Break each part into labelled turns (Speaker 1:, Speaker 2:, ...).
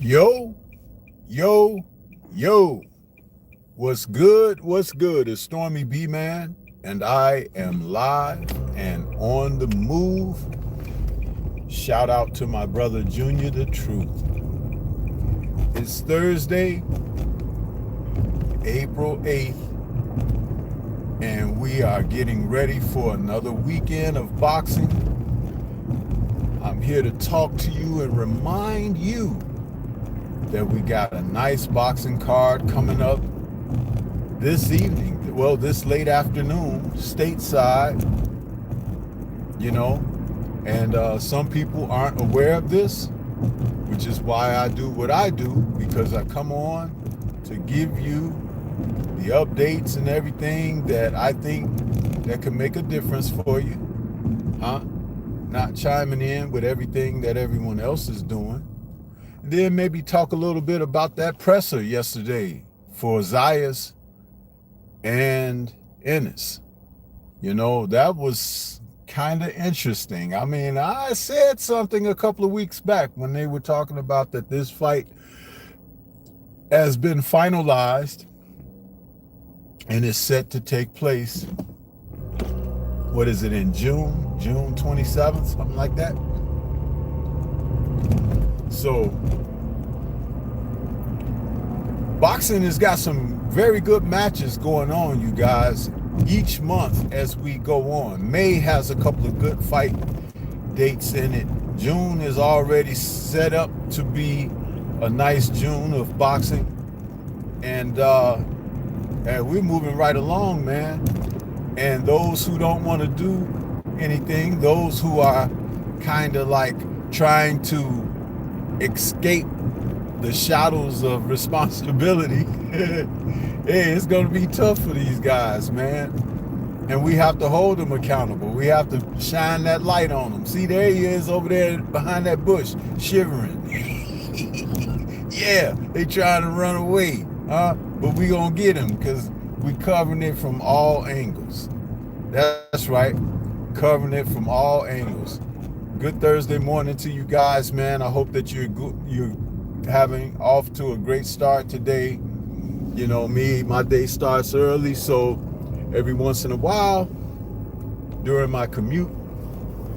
Speaker 1: Yo, yo, yo. What's good? What's good? It's Stormy B Man, and I am live and on the move. Shout out to my brother Junior the Truth. It's Thursday, April 8th, and we are getting ready for another weekend of boxing. I'm here to talk to you and remind you that we got a nice boxing card coming up this evening, well, this late afternoon, stateside, and some people aren't aware of this, which is why I do what I do, because I come on to give you the updates and everything that I think that can make a difference for you, not chiming in with everything that everyone else is doing. And then maybe talk a little bit about that presser yesterday for Zayas and ENNIS. That was kind of interesting. I mean, I said something a couple of weeks back when they were talking about that this fight has been finalized and is set to take place, what is it, in June 27th, something like that. So boxing has got some very good matches going on, you guys, each month as we go on. May has a couple of good fight dates in it. June is already set up to be a nice June of boxing. And we're moving right along, man. And those who don't want to do anything, those who are kind of like trying to escape the shadows of responsibility, hey, it's going to be tough for these guys, man. And we have to hold them accountable. We have to shine that light on them. See, there he is over there behind that bush, shivering. Yeah, they trying to run away, but we going to get him because we covering it from all angles. That's right, covering it from all angles. Good Thursday morning to you guys, man. I hope that you're having off to a great start today. My day starts early, so every once in a while during my commute,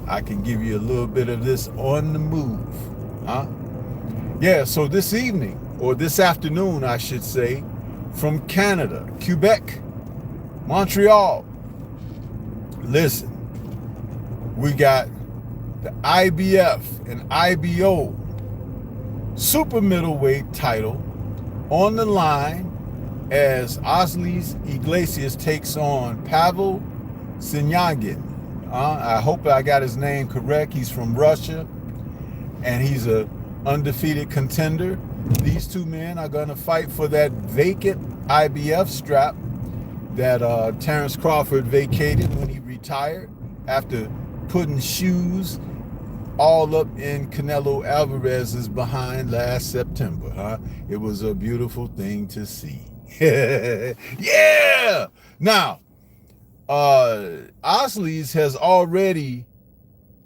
Speaker 1: I can give you a little bit of this on the move. Yeah, so this evening, or this afternoon, I should say, from Canada, Quebec, Montreal. Listen, we got the IBF and IBO super middleweight title on the line as IGLESIAS takes on Pavel SIYAGIN. I hope I got his name correct. He's from Russia, and he's a undefeated contender. These two men are going to fight for that vacant IBF strap that Terrence Crawford vacated when he retired after putting shoes all up in Canelo Alvarez's behind last September. It was a beautiful thing to see. Yeah! Now, Osleys has already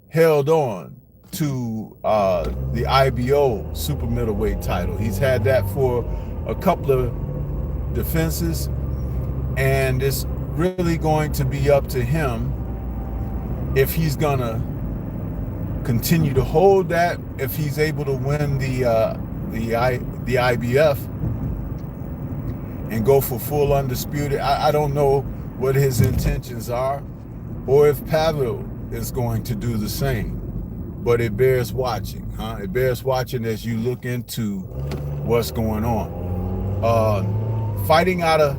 Speaker 1: held on to the IBO super middleweight title. He's had that for a couple of defenses, and it's really going to be up to him if he's gonna continue to hold that, if he's able to win the IBF and go for full undisputed. I don't know what his intentions are, or if Pavel is going to do the same. But it bears watching, It bears watching as you look into what's going on. Fighting out of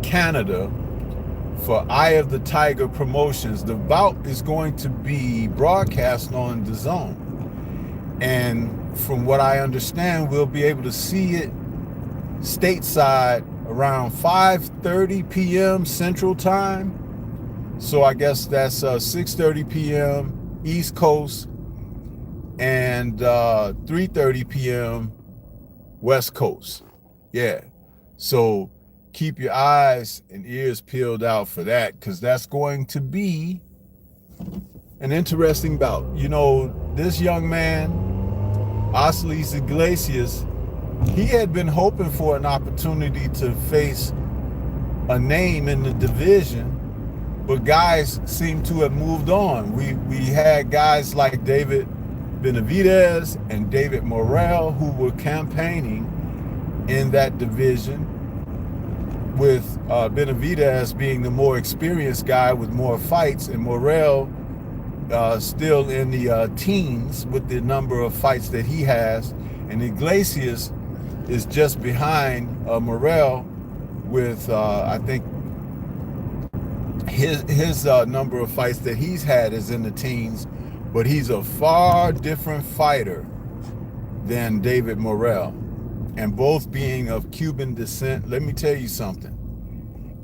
Speaker 1: Canada for Eye of the Tiger Promotions, the bout is going to be broadcast on DAZN. And from what I understand, we'll be able to see it stateside around 5:30 p.m. Central Time. So I guess that's 6:30 p.m. East Coast and 3:30 p.m. West Coast. Yeah. So keep your eyes and ears peeled out for that, because that's going to be an interesting bout. This young man IGLESIAS, he had been hoping for an opportunity to face a name in the division, but guys seem to have moved on. We had guys like David Benavidez and David Morrell who were campaigning in that division, with Benavidez being the more experienced guy with more fights, and Morrell still in the teens with the number of fights that he has. And Iglesias is just behind Morrell with I think his number of fights that he's had is in the teens, but he's a far different fighter than David Morrell. And both being of Cuban descent, let me tell you something.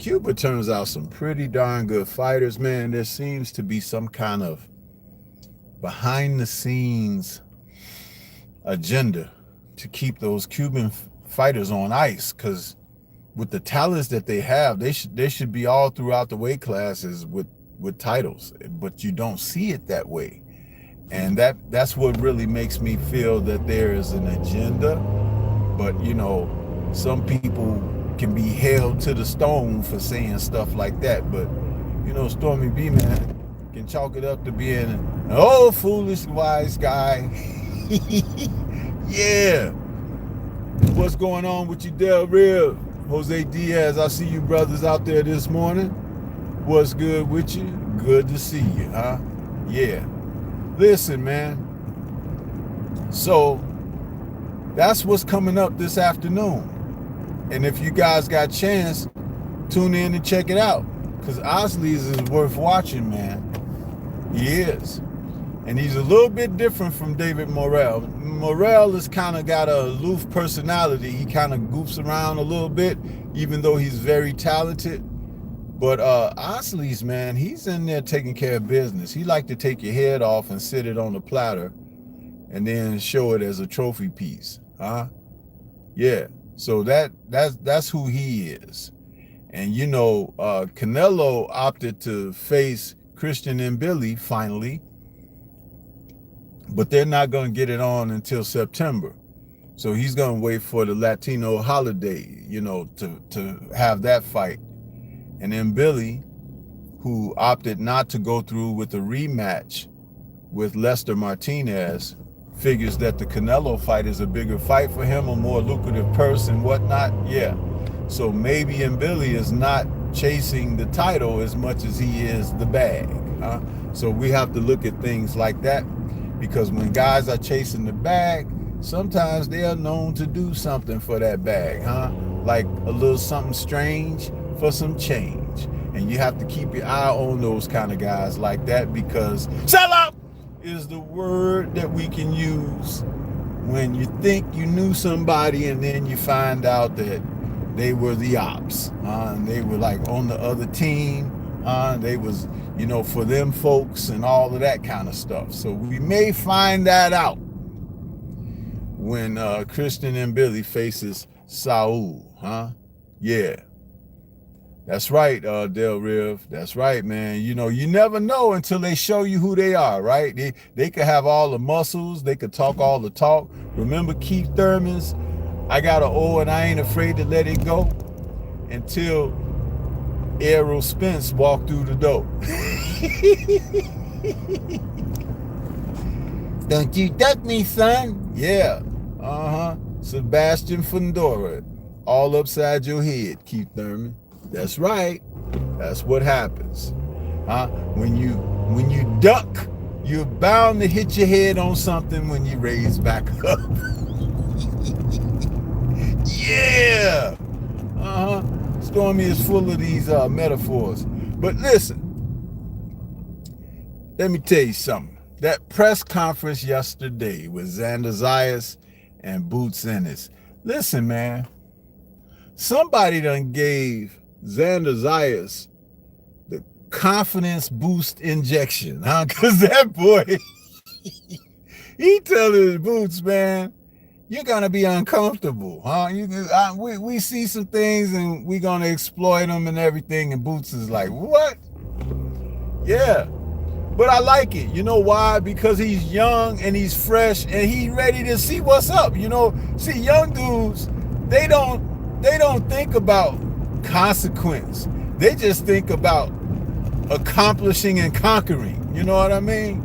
Speaker 1: Cuba turns out some pretty darn good fighters, man. There seems to be some kind of behind the scenes agenda to keep those Cuban fighters on ice, because with the talents that they have, they should be all throughout the weight classes with titles, but you don't see it that way. And that's what really makes me feel that there is an agenda. But you know, some people can be held to the stone for saying stuff like that. But you know, STORMYBMAN can chalk it up to being an old foolish wise guy. Yeah. What's going on with you, Del Real? Jose Diaz, I see you brothers out there this morning. What's good with you? Good to see you, huh? Yeah. Listen, man. So that's what's coming up this afternoon. And if you guys got a chance, tune in and check it out. Because Osley's is worth watching, man. He is. And he's a little bit different from David Morrell. Morrell has kind of got a aloof personality. He kind of goofs around a little bit, even though he's very talented. But Osley's, man, he's in there taking care of business. He like to take your head off and sit it on a platter and then show it as a trophy piece. Huh? Yeah. So that's who he is. And you know, Canelo opted to face Christian and Billy finally, but they're not going to get it on until September. So he's going to wait for the Latino holiday, you know, to have that fight. And then Billy, who opted not to go through with a rematch with Lester Martinez, figures that the Canelo fight is a bigger fight for him, a more lucrative purse and whatnot. Yeah. So maybe Billy is not chasing the title as much as he is the bag. Huh? So we have to look at things like that, because when guys are chasing the bag, sometimes they are known to do something for that bag, huh? Like a little something strange for some change. And you have to keep your eye on those kind of guys like that, because sell out is the word that we can use when you think you knew somebody and then you find out that they were the ops, and they were like on the other team, they was, you know, for them folks and all of that kind of stuff. So we may find that out when Christian and Billy faces Saul, huh? Yeah. That's right, Del Riv. That's right, man. You know, you never know until they show you who they are, right? They could have all the muscles. They could talk all the talk. Remember Keith Thurman's I got an O and I ain't afraid to let it go, until Errol Spence walked through the door. Don't you duck me, son. Yeah. Sebastian Fundora. All upside your head, Keith Thurman. That's right. That's what happens. When you duck, you're bound to hit your head on something when you raise back up. Yeah. Stormy is full of these metaphors. But listen, let me tell you something. That press conference yesterday with SIYAGIN-ZAYAS and Boots Ennis. Listen, man. Somebody done gave SIYAGIN-ZAYAS the confidence boost injection, huh? Because that boy, he telling his Boots, man, you're gonna be uncomfortable, huh? We see some things and we're gonna exploit them and everything. And Boots is like, what? Yeah. But I like it. You know why? Because he's young and he's fresh and he's ready to see what's up. You know, see, young dudes, they don't think about consequence. They just think about accomplishing and conquering. You know what I mean?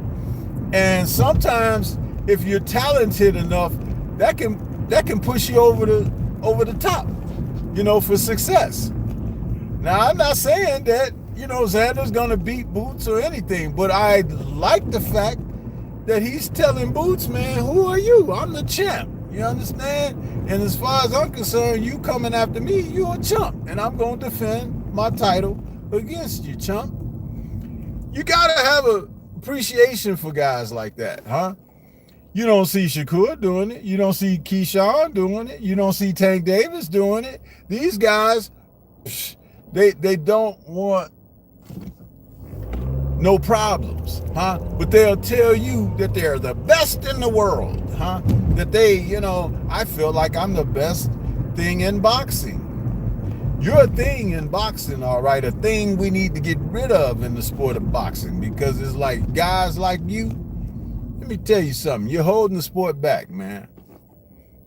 Speaker 1: And sometimes if you're talented enough, that can push you over the top, you know, for success. Now, I'm not saying that, you know, Xander's gonna beat Boots or anything, but I like the fact that he's telling Boots, man, who are you? I'm the champ. You understand? And as far as I'm concerned, you coming after me, you're a chump, and I'm gonna defend my title against you, chump. You gotta have a appreciation for guys like that, huh? You don't see Shakur doing it. You don't see Keyshawn doing it. You don't see Tank Davis doing it. These guys, they don't want no problems, huh? But they'll tell you that they're the best in the world, huh? That they, you know, I feel like I'm the best thing in boxing. You're a thing in boxing, all right, a thing we need to get rid of in the sport of boxing, because it's like guys like you, let me tell you something, you're holding the sport back, man.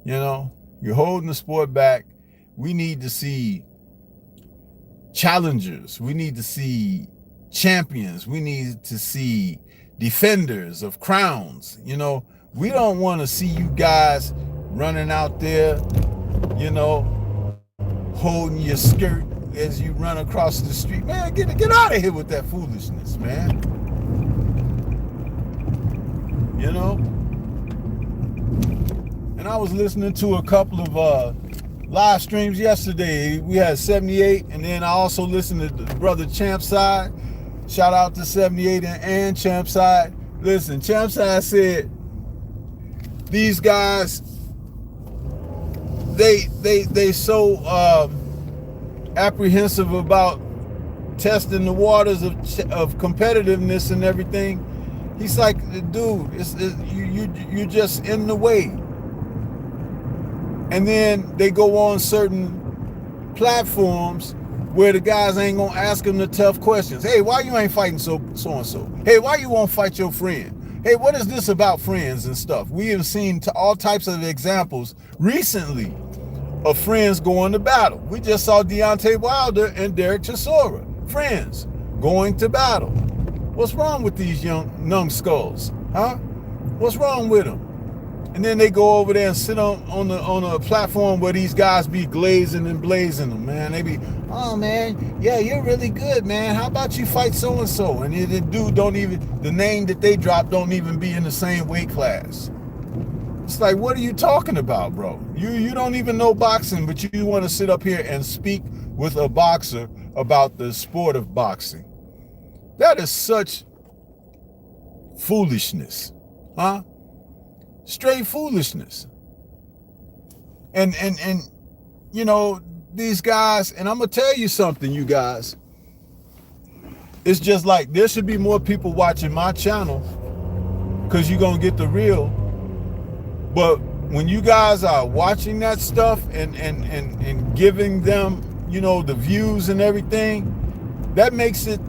Speaker 1: You know, you're holding the sport back. We need to see challengers. We need to see champions. We need to see defenders of crowns. You know, we don't want to see you guys running out there, you know, holding your skirt as you run across the street. Man, get out of here with that foolishness, man. You know? And I was listening to a couple of live streams yesterday. We had 78, and then I also listened to the brother Champside. Shout out to 78 and Champside. Listen, Champside said these guys, they so apprehensive about testing the waters of competitiveness and everything. He's like, dude, you're just in the way. And then they go on certain platforms where the guys ain't gonna ask them the tough questions. Hey, why you ain't fighting so and so? Hey, why you won't fight your friend? Hey, what is this about friends and stuff? We have seen all types of examples recently of friends going to battle. We just saw Deontay Wilder and Derek Chisora, friends going to battle. What's wrong with these young numbskulls, huh? What's wrong with them? And then they go over there and sit on a platform where these guys be glazing and blazing them, man. They be, oh man, yeah, you're really good, man. How about you fight so and so? And the dude don't even, the name that they drop don't even be in the same weight class. It's like, what are you talking about, bro? You don't even know boxing, but you want to sit up here and speak with a boxer about the sport of boxing. That is such foolishness, huh? Straight foolishness. And you know, these guys, and I'm gonna tell you something, you guys. It's just like there should be more people watching my channel, because you're gonna get the real. But when you guys are watching that stuff and giving them, you know, the views and everything, that makes it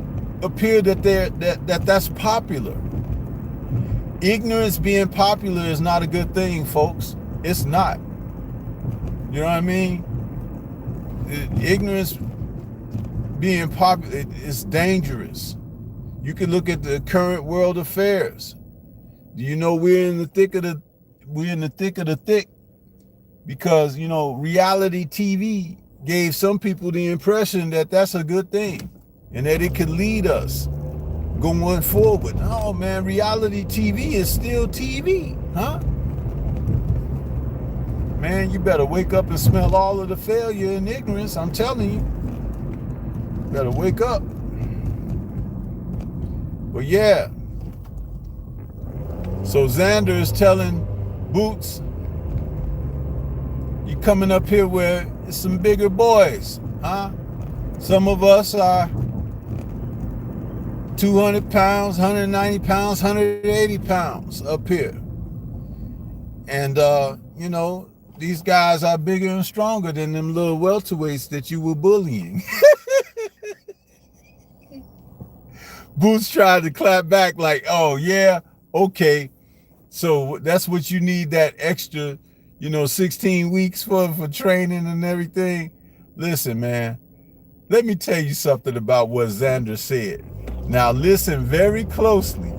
Speaker 1: appear that that's popular. Ignorance being popular is not a good thing, folks. It's not. You know what I mean? Ignorance being popular is dangerous. You can look at the current world affairs. Do you know we're in the thick of the thick because, you know, reality TV gave some people the impression that that's a good thing and that it could lead us going forward. Oh man, reality TV is still TV, huh? Man, you better wake up and smell all of the failure and ignorance. I'm telling you, better wake up. But yeah, so Xander is telling Boots, you coming up here where it's some bigger boys, huh? Some of us are 200 pounds, 190 pounds, 180 pounds up here. And, you know, these guys are bigger and stronger than them little welterweights that you were bullying. Boots tried to clap back like, oh yeah, okay. So that's what you need that extra, 16 weeks for training and everything. Listen, man, let me tell you something about what Xander said. Now listen very closely.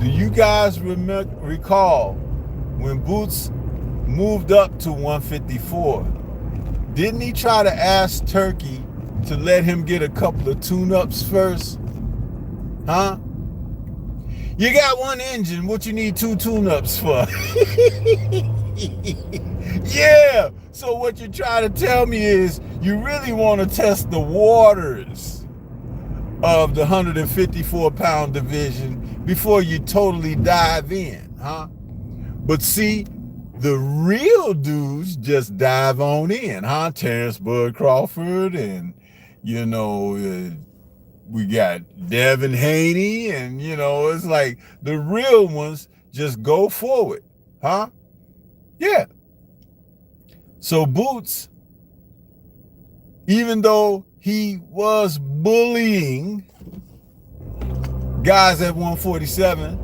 Speaker 1: Do you guys recall when Boots moved up to 154? Didn't he try to ask Turkey to let him get a couple of tune-ups first? Huh? You got one engine, what you need 2 tune-ups for? Yeah, so what you're trying to tell me is you really want to test the waters of the 154-pound division before you totally dive in, huh? But see, the real dudes just dive on in, huh? Terrence Bud Crawford and, we got Devin Haney and, it's like the real ones just go forward, huh? Yeah. So Boots, even though he was bullying guys at 147,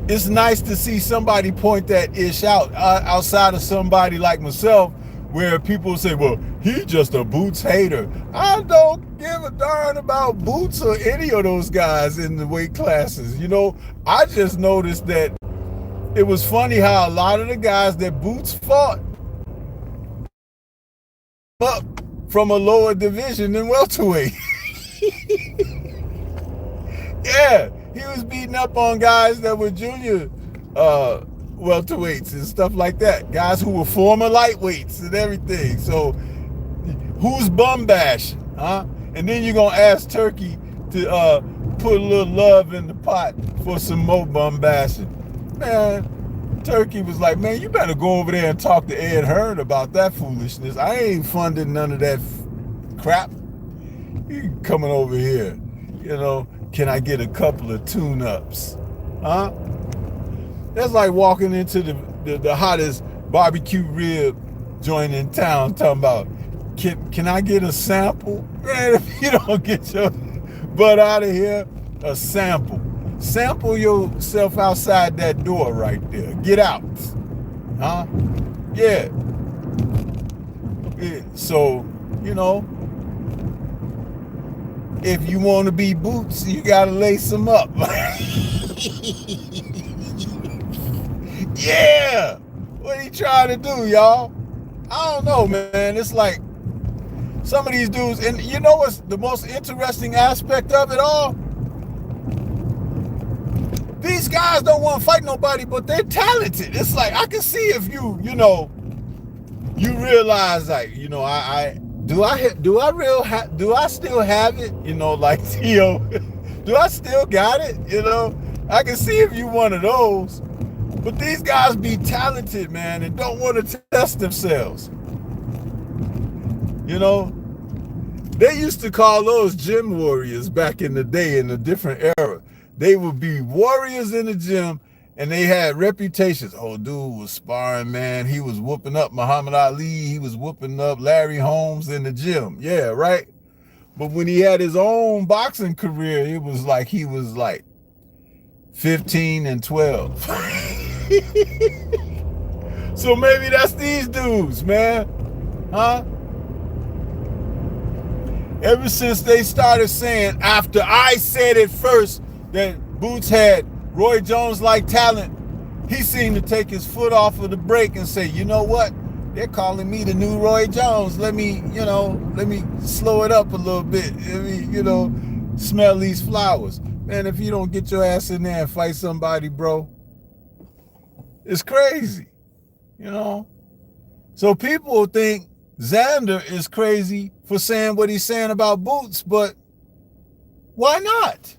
Speaker 1: it's nice to see somebody point that ish out outside of somebody like myself, where people say, well, he just a Boots hater. I don't give a darn about Boots or any of those guys in the weight classes. I just noticed that it was funny how a lot of the guys that Boots fought up from a lower division than welterweight. Yeah, he was beating up on guys that were junior welterweights and stuff like that. Guys who were former lightweights and everything. So who's bum bashing, huh? And then you're gonna ask Turkey to put a little love in the pot for some more bum bashing. Man, Turkey was like, man, you better go over there and talk to Ed Hearn about that foolishness. I ain't funding none of that crap. You coming over here, can I get a couple of tune-ups? Huh? That's like walking into the hottest barbecue rib joint in town talking about, can I get a sample? Man, if you don't get your butt out of here, a sample. Sample yourself outside that door right there. Get out. Huh? Yeah. So, if you want to be Boots, you got to lace them up. Yeah. What are you trying to do, y'all? I don't know, man. It's like some of these dudes, and you know what's the most interesting aspect of it all? These guys don't want to fight nobody, but they're talented. It's like, I can see if you realize, like, do I still have it? Like, do I still got it? I can see if you one of those. But these guys be talented, man, and don't want to test themselves. They used to call those gym warriors back in the day, in a different era. They would be warriors in the gym, and they had reputations. Oh, dude was sparring, man. He was whooping up Muhammad Ali. He was whooping up Larry Holmes in the gym. Yeah, right? But when he had his own boxing career, it was like he was like 15 and 12. So maybe that's these dudes, man. Huh? Ever since they started saying, after I said it first, that Boots had Roy Jones-like talent, he seemed to take his foot off of the brake and say, you know what? They're calling me the new Roy Jones. Let me slow it up a little bit. Let me, smell these flowers. Man, if you don't get your ass in there and fight somebody, bro, it's crazy, So people think Xander is crazy for saying what he's saying about Boots, but why not?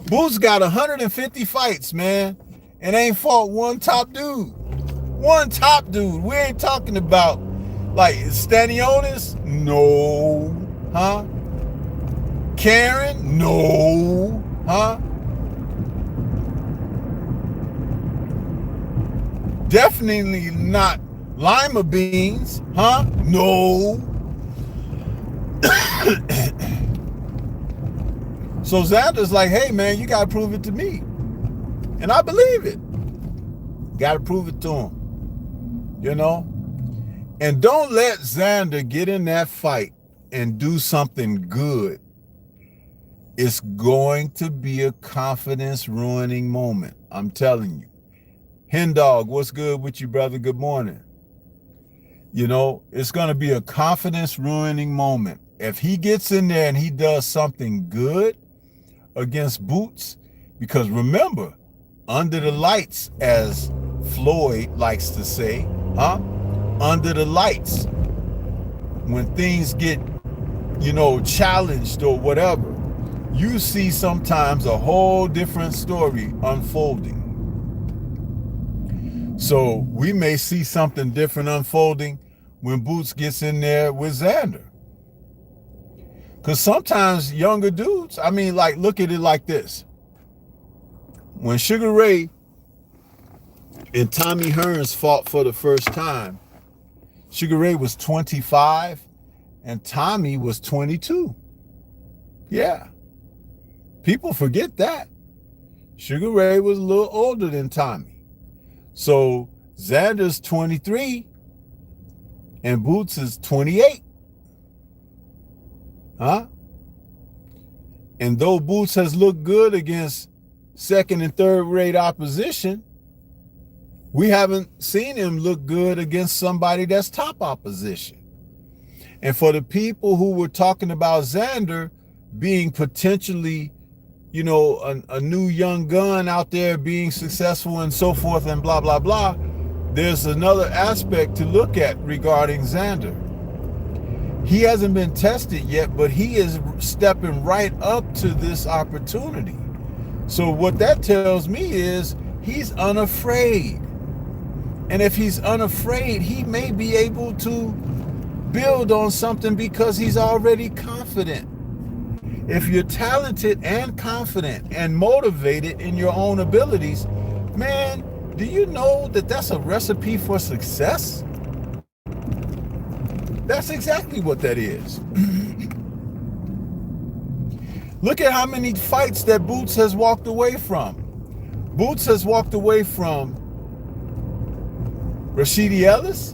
Speaker 1: Boots got 150 fights, man, and ain't fought one top dude. One top dude. We ain't talking about, like, Stanionis? No. Huh? Karen? No. Huh? Definitely not lima beans. Huh? No. So Xander's like, hey man, you gotta prove it to me. And I believe it. Gotta prove it to him. You know? And don't let Xander get in that fight and do something good. It's going to be a confidence ruining moment. I'm telling you. Hen Dog, what's good with you, brother? Good morning. You know, it's going to be a confidence ruining moment. If he gets in there and he does something good against Boots, because remember, under the lights, as Floyd likes to say, under the lights, when things get, you know, challenged or whatever, you see sometimes a whole different story unfolding. So we may see something different unfolding when Boots gets in there with Xander. Because sometimes younger dudes, I mean, like, look at it like this. When Sugar Ray and Tommy Hearns fought for the first time, Sugar Ray was 25 and Tommy was 22. Yeah. People forget that. Sugar Ray was a little older than Tommy. So Xander's 23 and Boots is 28. And though Boots has looked good against second and third rate opposition, we haven't seen him look good against somebody that's top opposition. And for the people who were talking about Xander being potentially, you know, a new young gun out there being successful and so forth and blah, blah, blah, there's another aspect to look at regarding Xander. He hasn't been tested yet, but he is stepping right up to this opportunity. So what that tells me is he's unafraid. And if he's unafraid, he may be able to build on something because he's already confident. If you're talented and confident and motivated in your own abilities, man, do you know that that's a recipe for success? That's exactly what that is. Look at how many fights that Boots has walked away from. Boots has walked away from Rashidi Ellis,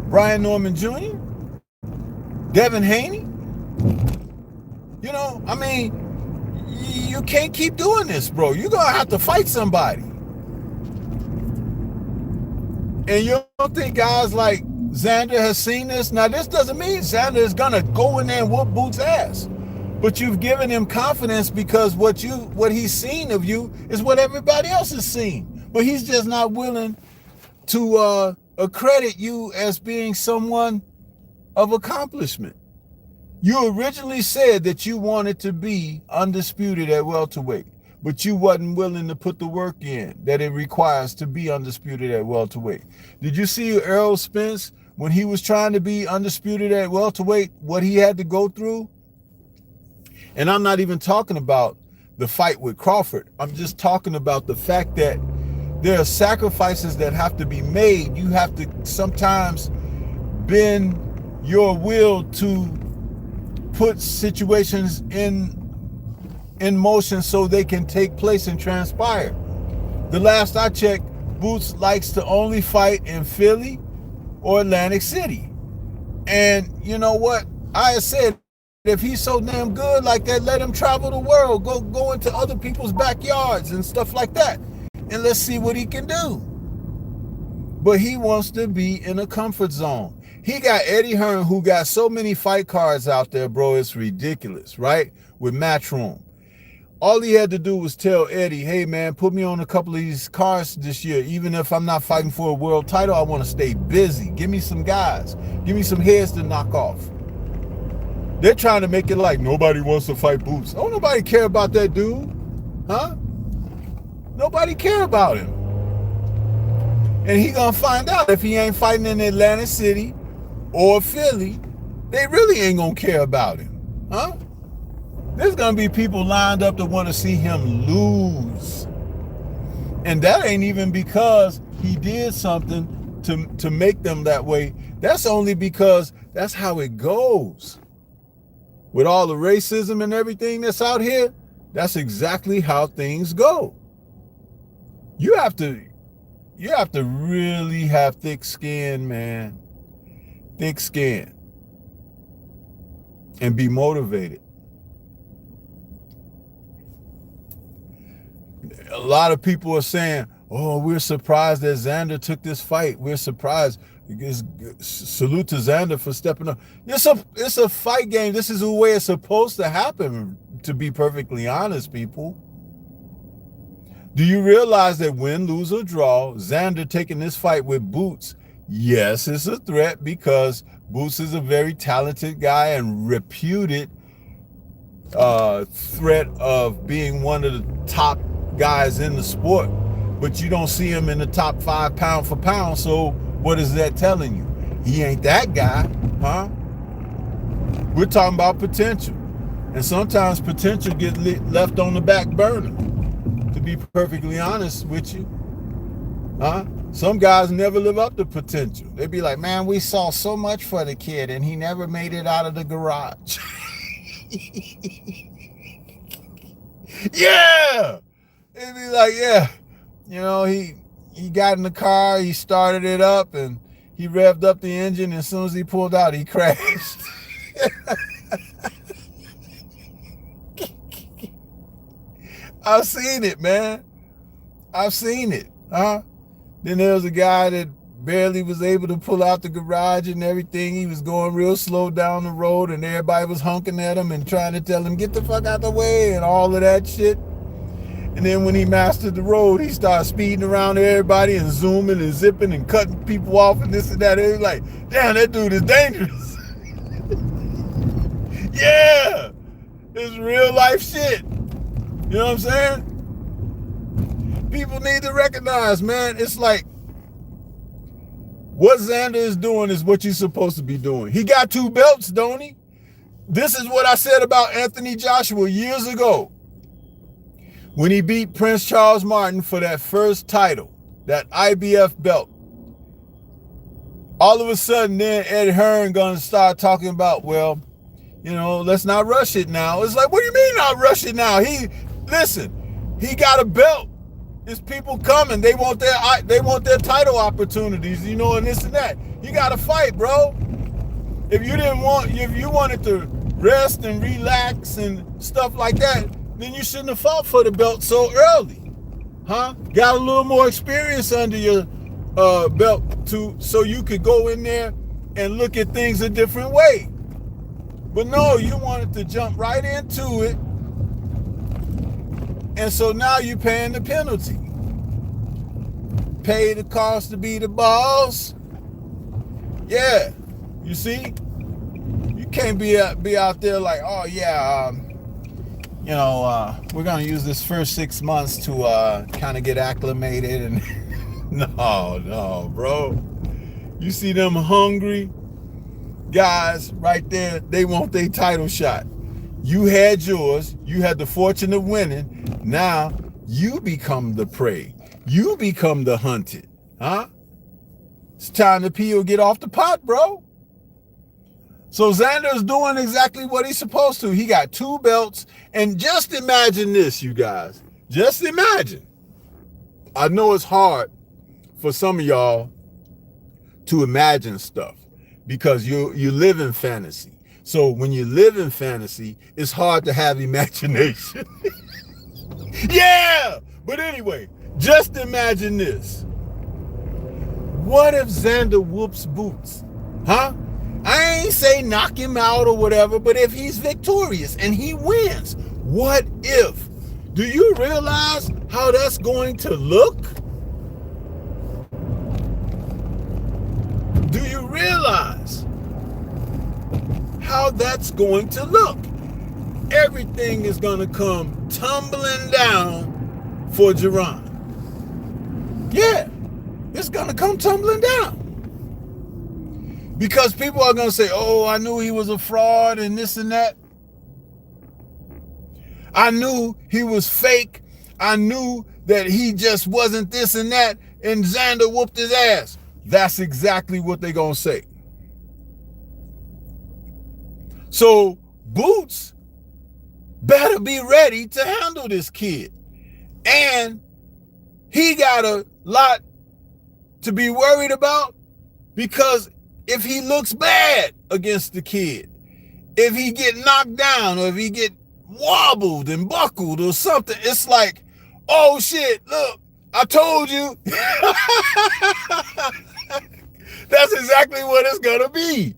Speaker 1: Brian Norman Jr., Devin Haney. You know, I mean, you can't keep doing this, bro. You're going to have to fight somebody. And you don't think guys like Xander has seen this? Now, this doesn't mean Xander is going to go in there and whoop Boots' ass. But you've given him confidence because what he's seen of you is what everybody else has seen. But he's just not willing to accredit you as being someone of accomplishment. You originally said that you wanted to be undisputed at welterweight, but you wasn't willing to put the work in that it requires to be undisputed at welterweight. Did you see Errol Spence when he was trying to be undisputed at welterweight, what he had to go through? And I'm not even talking about the fight with Crawford. I'm just talking about the fact that there are sacrifices that have to be made. You have to sometimes bend your will to put situations in motion so they can take place and transpire. The last I checked, Boots likes to only fight in Philly or Atlantic City. And you know what? I said, if he's so damn good like that, let him travel the world, go into other people's backyards and stuff like that. And let's see what he can do. But he wants to be in a comfort zone. He got Eddie Hearn, who got so many fight cards out there, bro, it's ridiculous, right? With Matchroom. All he had to do was tell Eddie, hey, man, put me on a couple of these cards this year. Even if I'm not fighting for a world title, I want to stay busy. Give me some guys. Give me some heads to knock off. They're trying to make it like nobody wants to fight Boots. Oh, nobody care about that dude. Huh? Nobody care about him. And he gonna find out if he ain't fighting in Atlantic City or Philly, they really ain't gonna care about him. Huh? There's gonna be people lined up that want to see him lose. And that ain't even because he did something to make them that way. That's only because that's how it goes. with all the racism and everything that's out here, that's exactly how things go. You have to really have thick skin, man. Thick skin. And be motivated. A lot of people are saying, oh, we're surprised that Xander took this fight. We're surprised. Salute to Xander for stepping up. It's a fight game. This is the way it's supposed to happen, to be perfectly honest, people. Do you realize that win, lose, or draw, Xander taking this fight with Boots, yes, it's a threat because Boots is a very talented guy and reputed threat of being one of the top guys in the sport, but you don't see him in the top 5 pound for pound. So what is that telling you? He ain't that guy, huh? We're talking about potential, and sometimes potential gets left on the back burner, to be perfectly honest with you, huh? Some guys never live up to potential. They be like, man, we saw so much for the kid and he never made it out of the garage. Yeah. It'd be like, yeah, you know, he got in the car, he started it up, and he revved up the engine. And as soon as he pulled out, he crashed. I've seen it, man. I've seen it, huh? Then there was a guy that barely was able to pull out the garage and everything. He was going real slow down the road, and everybody was honking at him and trying to tell him, get the fuck out the way, and all of that shit. And then when he mastered the road, he started speeding around everybody and zooming and zipping and cutting people off and this and that. It was like, damn, that dude is dangerous. Yeah, it's real life shit. You know what I'm saying? People need to recognize, man, it's like what Xander is doing is what you're supposed to be doing. He got 2 belts, don't he? This is what I said about Anthony Joshua years ago, when he beat Prince Charles Martin for that first title, that IBF belt. All of a sudden, then Ed Hearn gonna start talking about, well, you know, let's not rush it now. It's like, what do you mean not rush it now? Listen, he got a belt. There's people coming. They want their title opportunities, you know, and this and that. You got to fight, bro. If you wanted to rest and relax and stuff like that, then you shouldn't have fought for the belt so early, huh? Got a little more experience under your belt so you could go in there and look at things a different way. But no, you wanted to jump right into it. And so now you're paying the penalty. Pay the cost to be the boss. Yeah, you see? You can't be out there like, oh yeah, you know, we're gonna use this first 6 months to kind of get acclimated and no, bro. You see them hungry guys right there, they want their title shot. You had yours, you had the fortune of winning. Now you become the prey. You become the hunted, huh? It's time to peel, get off the pot, bro. So Xander's doing exactly what he's supposed to. He got 2 belts, and just imagine this, you guys. Just imagine. I know it's hard for some of y'all to imagine stuff because you live in fantasy. So when you live in fantasy, it's hard to have imagination. Yeah! But anyway, just imagine this. What if Xander whoops Boots? Huh? I ain't say knock him out or whatever, but if he's victorious and he wins, what if? Do you realize how that's going to look? Do you realize how that's going to look? Everything is going to come tumbling down for Jerron. Yeah, it's going to come tumbling down. Because people are going to say, oh, I knew he was a fraud and this and that. I knew he was fake. I knew that he just wasn't this and that. And Xander whooped his ass. That's exactly what they're going to say. So Boots better be ready to handle this kid. And he got a lot to be worried about, because if he looks bad against the kid, if he get knocked down or if he get wobbled and buckled or something, it's like, oh shit, look, I told you. That's exactly what it's gonna be.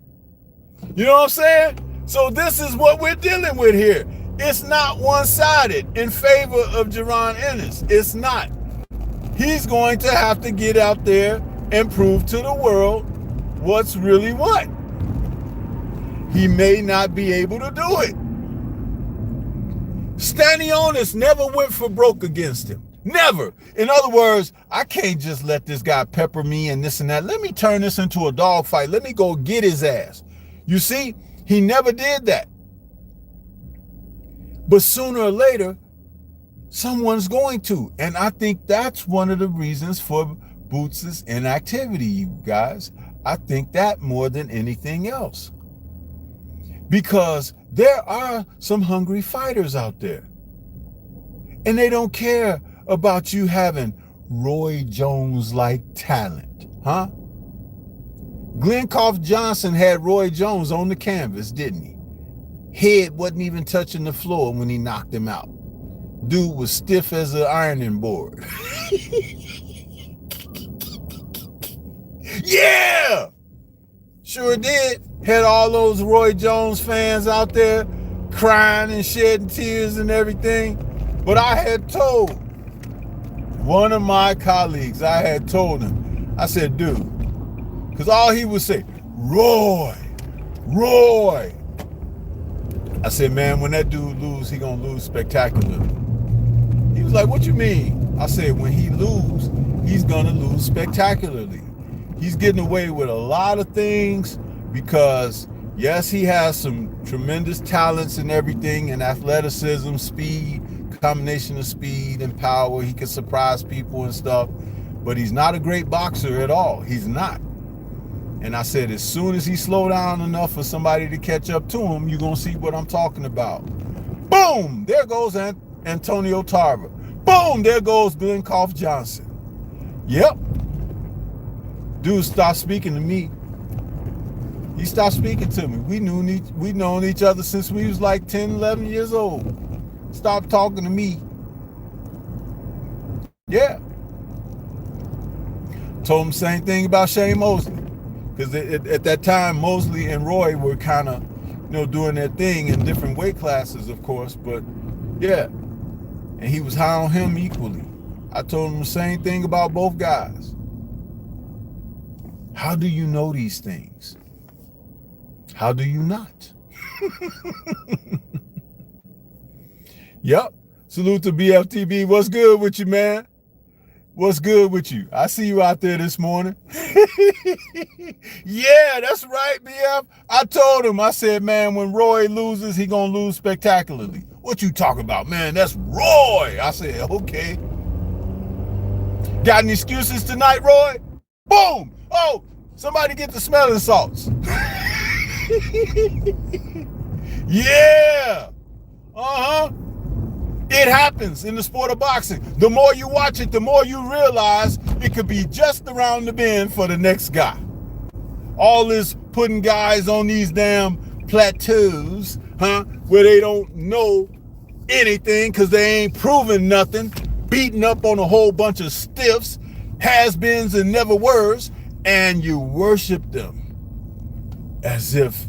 Speaker 1: You know what I'm saying? So this is what we're dealing with here. It's not one-sided in favor of Jaron Ennis. It's not. He's going to have to get out there and prove to the world what's really what. He may not be able to do it. Stanionis never went for broke against him. Never. In other words, I can't just let this guy pepper me and this and that. Let me turn this into a dogfight. Let me go get his ass. You see, he never did that. But sooner or later, someone's going to. And I think that's one of the reasons for Boots' inactivity, you guys. I think that more than anything else. Because there are some hungry fighters out there. And they don't care about you having Roy Jones-like talent, huh? Glencoff Johnson had Roy Jones on the canvas, didn't he? Head wasn't even touching the floor when he knocked him out. Dude was stiff as an ironing board. Yeah! Sure did. Had all those Roy Jones fans out there crying and shedding tears and everything. But I had told one of my colleagues, I had told him, I said, dude, because all he would say, Roy. I said, man, when that dude lose, he gonna lose spectacularly. He was like, what you mean? I said, when he lose, he's gonna lose spectacularly. He's getting away with a lot of things because, yes, he has some tremendous talents and everything, and athleticism, speed, combination of speed and power. He can surprise people and stuff, but he's not a great boxer at all. He's not. And I said, as soon as he slow down enough for somebody to catch up to him, you're going to see what I'm talking about. Boom! There goes Antonio Tarver. Boom! There goes Glencoff Johnson. Yep. Dude stopped speaking to me. He stopped speaking to me. We've known each other since we was like 10, 11 years old. Stopped talking to me. Yeah. Told him the same thing about Shane Mosley. Because at that time, Mosley and Roy were kind of, doing their thing in different weight classes, of course. But yeah. And he was high on him equally. I told him the same thing about both guys. How do you know these things? How do you not? Yep. Salute to BFTB. What's good with you, man? What's good with you? I see you out there this morning. Yeah, that's right, BF. I told him, I said, man, when Roy loses, he gonna lose spectacularly. What you talking about, man? That's Roy. I said, okay. Got any excuses tonight, Roy? Boom! Oh, somebody get the smelling salts. Yeah. Uh-huh. It happens in the sport of boxing. The more you watch it, the more you realize it could be just around the bend for the next guy. All this putting guys on these damn plateaus, where they don't know anything because they ain't proven nothing, beating up on a whole bunch of stiffs, has-beens and never-weres, and you worship them as if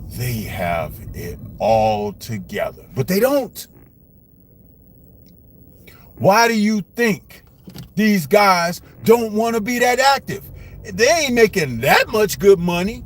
Speaker 1: they have it all together. But they don't. Why do you think these guys don't want to be that active? They ain't making that much good money.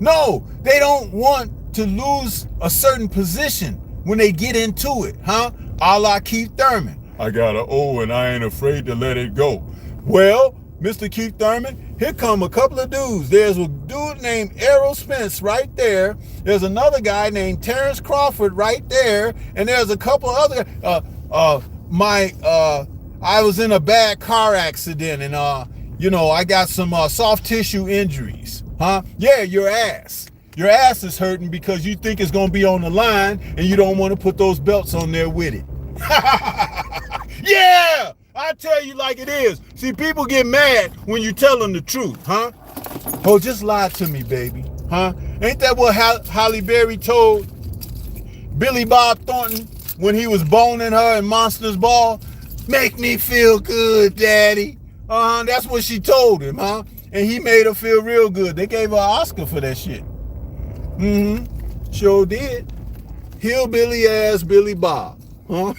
Speaker 1: No, they don't want to lose a certain position when they get into it, a la Keith Thurman. I got an O and I ain't afraid to let it go. Well, Mr. Keith Thurman, here come a couple of dudes. There's a dude named Errol Spence right there. There's another guy named Terrence Crawford right there. And there's a couple other, I was in a bad car accident and, I got some soft tissue injuries, Yeah, your ass. Your ass is hurting because you think it's going to be on the line and you don't want to put those belts on there with it. Yeah! I tell you like it is. See, people get mad when you tell them the truth, huh? Oh, just lie to me, baby, huh? Ain't that what Halle Berry told Billy Bob Thornton when he was boning her in Monsters Ball? Make me feel good, daddy. That's what she told him, huh? And he made her feel real good. They gave her an Oscar for that shit. Sure did. Hillbilly ass Billy Bob, huh?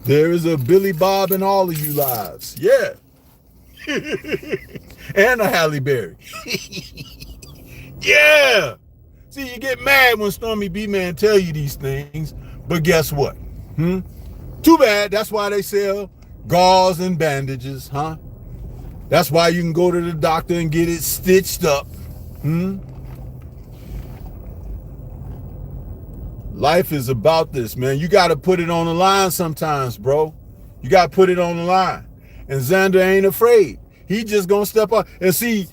Speaker 1: There is a Billy Bob in all of you lives. Yeah. And a Halle Berry. Yeah. See, you get mad when Stormy B-Man tell you these things, but guess what? Too bad. That's why they sell gauze and bandages, huh? That's why you can go to the doctor and get it stitched up. Life is about this, man. You got to put it on the line sometimes, bro. You got to put it on the line. And Xander ain't afraid. He just going to step up. And see,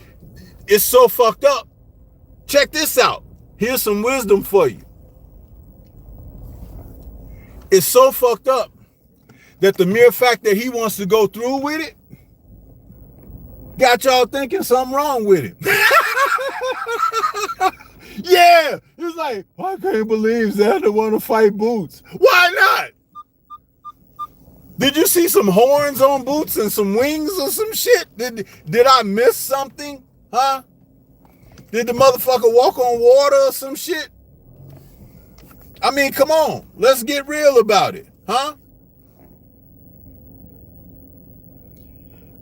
Speaker 1: it's so fucked up. Check this out. Here's some wisdom for you. It's so fucked up that the mere fact that he wants to go through with it got y'all thinking something wrong with it. Yeah, it's like, I can't believe Xander want to fight Boots. Why not? Did you see some horns on Boots and some wings or some shit? Did I miss something? Huh? Did the motherfucker walk on water or some shit? I mean, come on. Let's get real about it. Huh?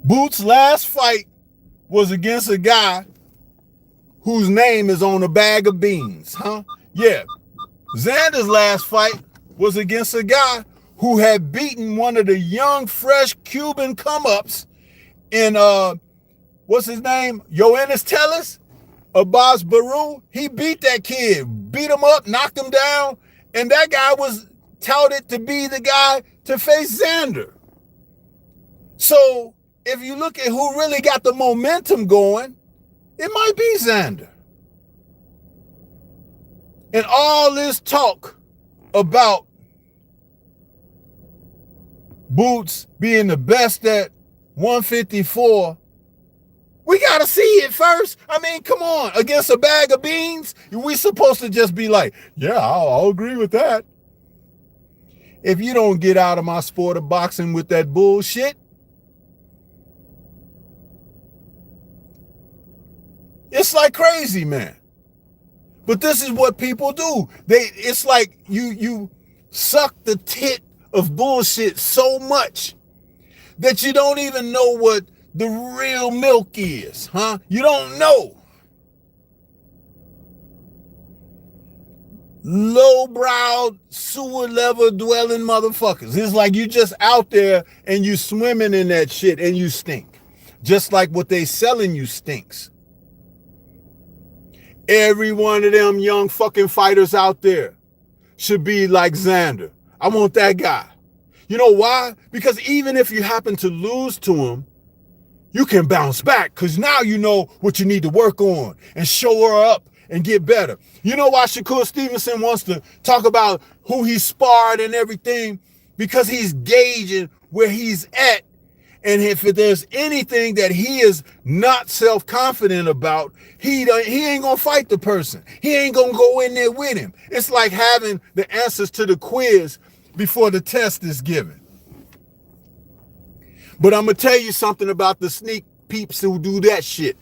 Speaker 1: Boots' last fight was against a guy whose name is on a bag of beans, huh? Yeah. Xander's last fight was against a guy who had beaten one of the young, fresh Cuban come-ups in, what's his name? ENNIS Abbas Baru. He beat that kid, beat him up, knocked him down, and that guy was touted to be the guy to face Xander. So if you look at who really got the momentum going, it might be Xander. And all this talk about Boots being the best at 154, we got to see it first. I mean, come on. Against a bag of beans, we supposed to just be like, yeah, I'll agree with that. If you don't get out of my sport of boxing with that bullshit, it's like crazy, man. But this is what people do. It's like you suck the tit of bullshit so much that you don't even know what the real milk is, huh? You don't know. Low-browed, sewer-level dwelling motherfuckers. It's like you just out there and you swimming in that shit and you stink. Just like what they selling you stinks. Every one of them young fucking fighters out there should be like Xander. I want that guy. You know why? Because even if you happen to lose to him, you can bounce back because now you know what you need to work on and show her up and get better. You know why Shakur Stevenson wants to talk about who he sparred and everything? Because he's gauging where he's at. And if there's anything that he is not self-confident about, he ain't gonna fight the person. He ain't gonna go in there with him. It's like having the answers to the quiz before the test is given. But I'm gonna tell you something about the sneak peeps who do that shit.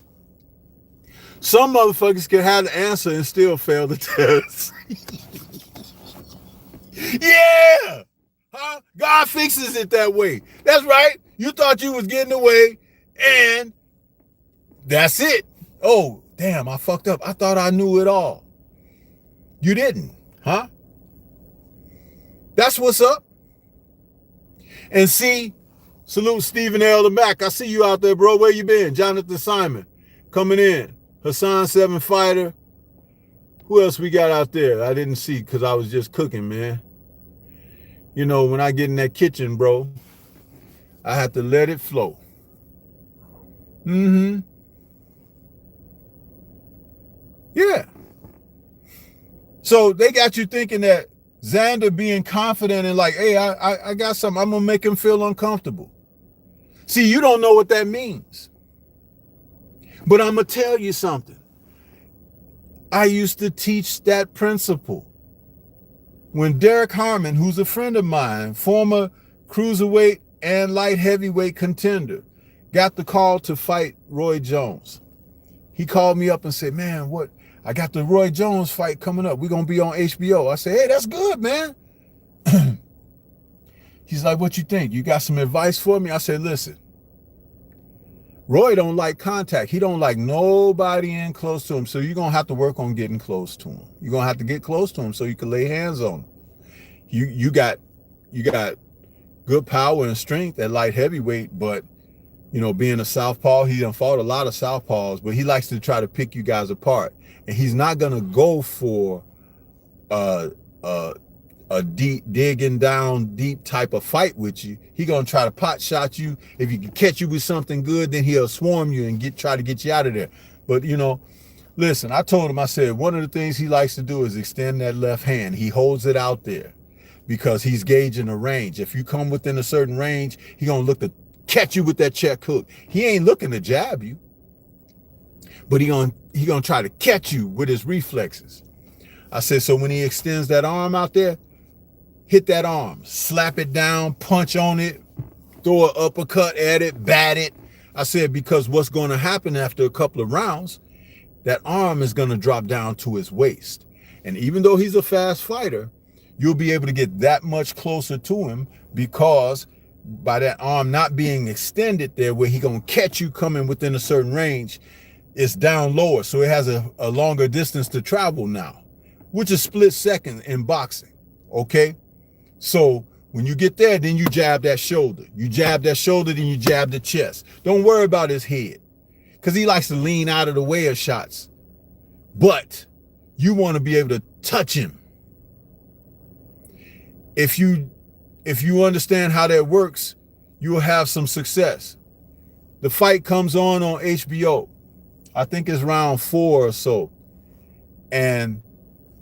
Speaker 1: Some motherfuckers can have the answer and still fail the test. Yeah! Huh? God fixes it that way. That's right. You thought you was getting away, and that's it. Oh, damn, I fucked up. I thought I knew it all. You didn't, huh? That's what's up. And see, salute Stephen L. the Mac. I see you out there, bro. Where you been? Jonathan Simon coming in. Hassan 7 Fighter. Who else we got out there? I didn't see because I was just cooking, man. You know, when I get in that kitchen, bro, I have to let it flow. Yeah. So they got you thinking that Xander being confident and like, hey, I got something. I'm going to make him feel uncomfortable. See, you don't know what that means. But I'm going to tell you something. I used to teach that principle. When Derek Harmon, who's a friend of mine, former cruiserweight and light heavyweight contender, got the call to fight Roy Jones. He called me up and said, man, what? I got the Roy Jones fight coming up. We're going to be on HBO. I said, hey, that's good, man. He's like, what you think? You got some advice for me? I said, listen, Roy don't like contact. He don't like nobody in close to him. So you're going to have to work on getting close to him. You're going to have to get close to him so you can lay hands on him. You got good power and strength at light heavyweight, but you know, being a southpaw, he done fought a lot of southpaws, but he likes to try to pick you guys apart. And he's not going to go for a deep, digging down deep type of fight with you. He going to try to pot shot you. If he can catch you with something good, then he'll swarm you and try to get you out of there. But, you know, listen, I told him, I said, one of the things he likes to do is extend that left hand. He holds it out there because he's gauging the range. If you come within a certain range, he going to look to catch you with that check hook. He ain't looking to jab you, but he gonna try to catch you with his reflexes. I said, so when he extends that arm out there, hit that arm, slap it down, punch on it, throw an uppercut at it, bat it. I said, because what's going to happen after a couple of rounds, that arm is going to drop down to his waist. And even though he's a fast fighter, you'll be able to get that much closer to him because by that arm not being extended there where he gonna catch you coming within a certain range, it's down lower. So it has a longer distance to travel now, which is split second in boxing, okay? So when you get there, then you jab that shoulder. You jab that shoulder, then you jab the chest. Don't worry about his head because he likes to lean out of the way of shots. But you want to be able to touch him. If you understand how that works, you will have some success. The fight comes on HBO. I think it's round 4 or so. And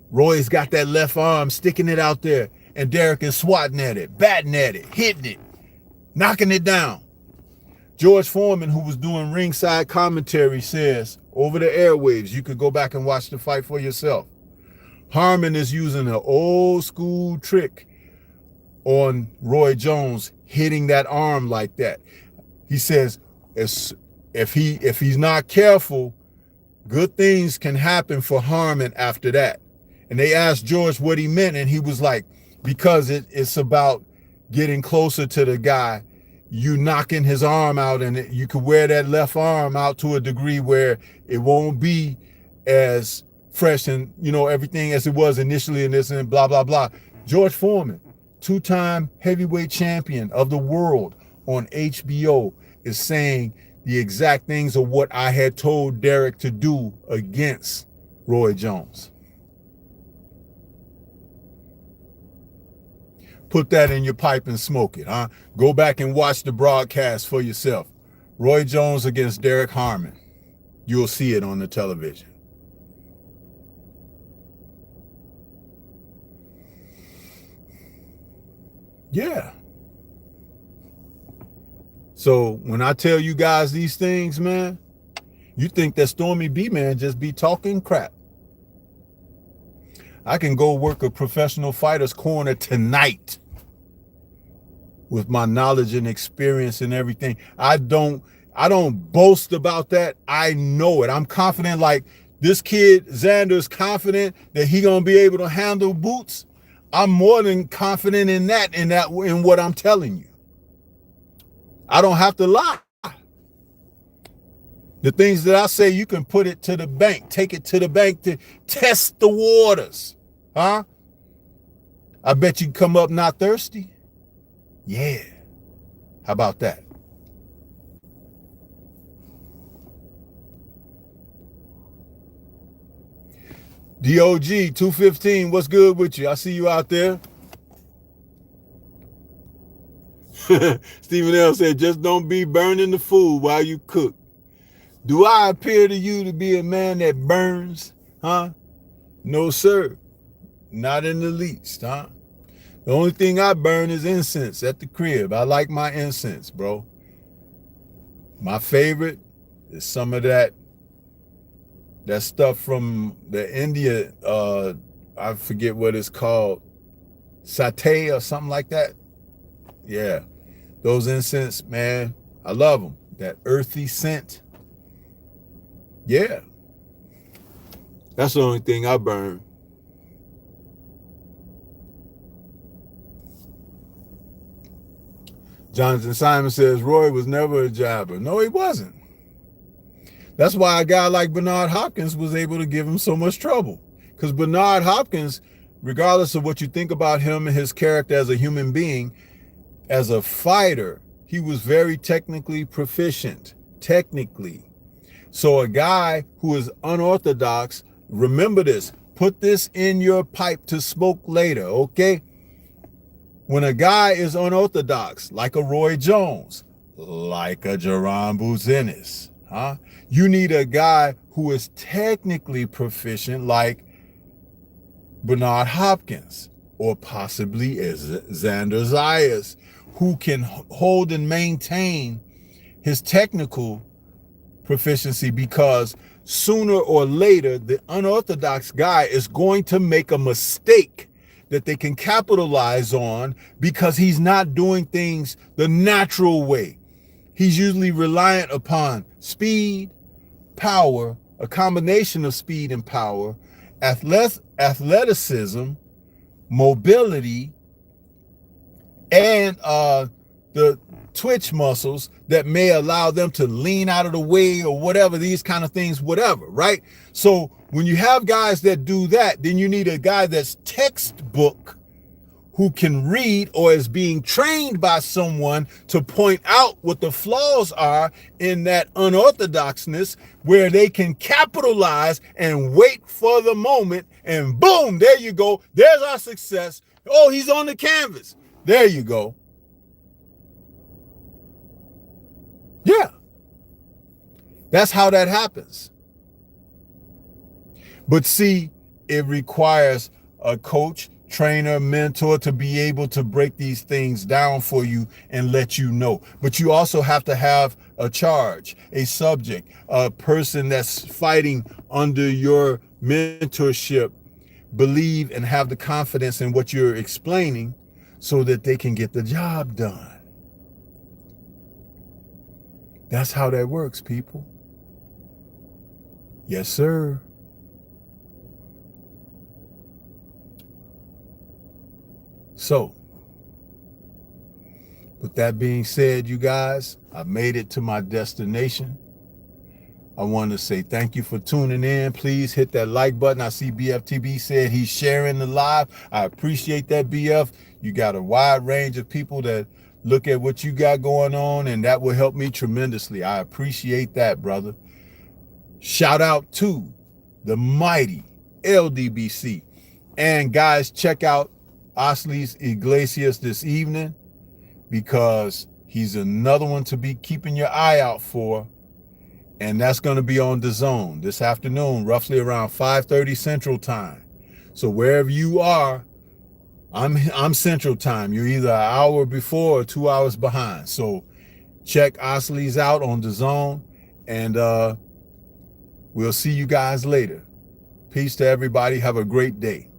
Speaker 1: Roy's got that left arm sticking it out there. And Derek is swatting at it, batting at it, hitting it, knocking it down. George Foreman, who was doing ringside commentary, says over the airwaves, you could go back and watch the fight for yourself. Harmon is using an old school trick on Roy Jones, hitting that arm like that. He says if he's not careful, good things can happen for Harmon after that. And they asked George what he meant, and he was like, because it's about getting closer to the guy, you knocking his arm out, and you could wear that left arm out to a degree where it won't be as fresh and, you know, everything as it was initially in this and blah, blah, blah. George Foreman, 2-time heavyweight champion of the world on HBO, is saying the exact things of what I had told Derek to do against Roy Jones. Put that in your pipe and smoke it, huh? Go back and watch the broadcast for yourself. Roy Jones against Derek Harmon. You'll see it on the television. Yeah. So when I tell you guys these things, man, you think that STORMYBMAN just be talking crap. I can go work a professional fighter's corner tonight with my knowledge and experience and everything. I don't boast about that. I know it. I'm confident, like this kid, Xander, is confident that he gonna be able to handle Boots. I'm more than confident in what I'm telling you. I don't have to lie. The things that I say, you can put it to the bank, take it to the bank to test the waters. Huh? I bet you come up not thirsty. Yeah. How about that? DOG 215, what's good with you? I see you out there. Stephen L. said, just don't be burning the food while you cook. Do I appear to you to be a man that burns Huh? No, sir. Not in the least, huh? The only thing I burn is incense at the crib. I like my incense, bro. My favorite is some of that stuff from the India, I forget what it's called, satay or something like that. Yeah, those incense, man, I love them. That earthy scent. Yeah, that's the only thing I burn. Jonathan Simon says Roy was never a jabber. No, he wasn't. That's why a guy like Bernard Hopkins was able to give him so much trouble. Because Bernard Hopkins, regardless of what you think about him and his character as a human being, as a fighter, he was very technically proficient. Technically. So a guy who is unorthodox, remember this, put this in your pipe to smoke later, okay? When a guy is unorthodox, like a Roy Jones, like a Jaron Ennis, huh? You need a guy who is technically proficient, like Bernard Hopkins, or possibly ENNIS, who can hold and maintain his technical proficiency, because sooner or later, the unorthodox guy is going to make a mistake that they can capitalize on because he's not doing things the natural way. He's usually reliant upon speed, power, a combination of speed and power, athleticism, mobility, and the twitch muscles that may allow them to lean out of the way or whatever, these kind of things, whatever, right? So when you have guys that do that, then you need a guy that's textbook, who can read or is being trained by someone to point out what the flaws are in that unorthodoxness, where they can capitalize and wait for the moment, and boom, there you go. There's our success. Oh, he's on the canvas. There you go. Yeah. That's how that happens. But see, it requires a coach, trainer, mentor to be able to break these things down for you and let you know. But you also have to have a charge, a subject, a person that's fighting under your mentorship, believe and have the confidence in what you're explaining so that they can get the job done. That's how that works, people. Yes, sir. So, with that being said, you guys, I made it to my destination. I want to say thank you for tuning in. Please hit that like button. I see BFTB said he's sharing the live. I appreciate that, BF. You got a wide range of people that look at what you got going on, and that will help me tremendously. I appreciate that, brother. Shout out to the mighty LDBC. And guys, check out Oslei's Iglesias this evening, because he's another one to be keeping your eye out for. And that's going to be on DAZN this afternoon, roughly around 5:30 Central Time. So wherever you are, I'm Central Time. You're either an hour before or 2 hours behind. So check Oslei's out on DAZN, and we'll see you guys later. Peace to everybody. Have a great day.